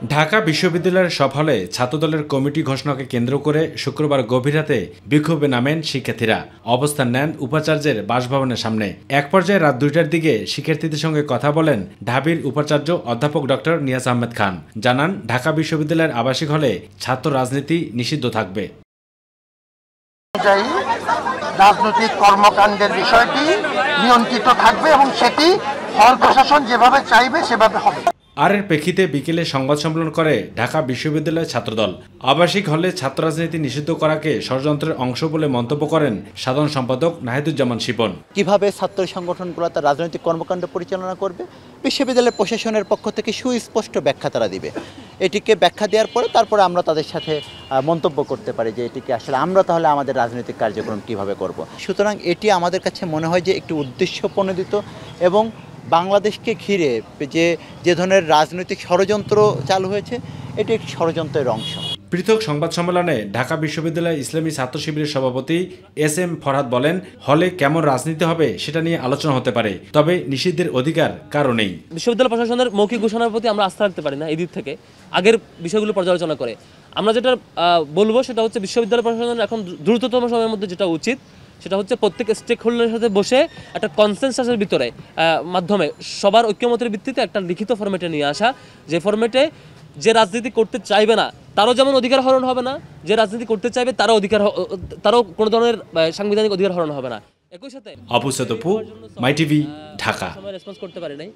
ঢাকা বিশ্ববিদ্যালয়ের সব হলে ছাত্রদলের কমিটি ঘোষণাকে কেন্দ্র করে শুক্রবার গভীর রাতে বিক্ষোভে নামেন শিক্ষার্থীরা। অবস্থান নেন উপাচার্যের বাসভবনের সামনে। এক পর্যায়ে রাত 2টার দিকে শিক্ষার্থীদের সঙ্গে কথা বলেন ঢাবির উপাচার্য অধ্যাপক ডক্টর নিয়াজ আহমেদ খান। জানান, ঢাকা বিশ্ববিদ্যালয়ের আবাসিক হলে ছাত্র রাজনীতি নিষিদ্ধ থাকবে। রাজনৈতিক কর্মকাণ্ডের বিষয়টি নিয়ন্ত্রিত থাকবে এবং সেটি হল প্রশাসন যেভাবে চাইবে সেভাবে হবে। আর এর প্রেক্ষিতে বিকেলে সংবাদ সম্মেলন করে ঢাকা বিশ্ববিদ্যালয়ের ছাত্রদল। আবাসিক হলে ছাত্র রাজনীতি নিষিদ্ধ করাকে ষড়যন্ত্রের অংশ বলে মন্তব্য করেন সাধারণ সম্পাদক নাহিদুজ্জামান শিপন। কিভাবে ছাত্র সংগঠনগুলো তার রাজনৈতিক কর্মকাণ্ড পরিচালনা করবে, বিশ্ববিদ্যালয়ের প্রশাসনের পক্ষ থেকে সুস্পষ্ট ব্যাখ্যা তারা দিবে। এটিকে ব্যাখ্যা দেওয়ার পরে তারপরে আমরা তাদের সাথে মন্তব্য করতে পারি যে এটিকে আসলে আমরা তাহলে আমাদের রাজনৈতিক কার্যক্রম কিভাবে করব। সুতরাং এটি আমাদের কাছে মনে হয় যে একটি উদ্দেশ্য প্রণোদিত এবং বাংলাদেশকে ঘিরে যে ধরনের রাজনৈতিক ষড়যন্ত্র চালু হয়েছে এটি একটি ষড়যন্ত্রের অংশ। পৃথক সংবাদ সম্মেলনে ঢাকা বিশ্ববিদ্যালয় ইসলামী ছাত্র শিবিরের সভাপতি SM ফরহাদ বলেন, হলে কেমন রাজনীতি হবে সেটা নিয়ে আলোচনা হতে পারে, তবে নিষিদ্ধের অধিকার কারো নেই। বিশ্ববিদ্যালয় প্রশাসনের মৌখিক ঘোষণার প্রতি আমরা আস্থা রাখতে পারি না। এই দিক থেকে আগের বিষয়গুলো পর্যালোচনা করে আমরা যেটা বলবো সেটা হচ্ছে বিশ্ববিদ্যালয় প্রশাসনের এখন দ্রুততম সময়ের মধ্যে যেটা উচিত সেটা হচ্ছে প্রত্যেক স্টেক হোল্ডারের সাথে বসে একটা কনসেনসাসের ভিতরে মাধ্যমে সবার ঐক্যমতের ভিত্তিতে একটা লিখিত ফরম্যাটে নিয়ে আসা, যে ফরম্যাটে যে রাজনীতি করতে চাইবে না তারও যেমন অধিকার হরণ হবে না, যে রাজনীতি করতে চাইবে তারও কোনো ধরনের সাংবিধানিক অধিকার হরণ হবে না। একই সাথে অপু সতপু, মাই টিভি, ঢাকা। রেসপন্স করতে পারি নাই।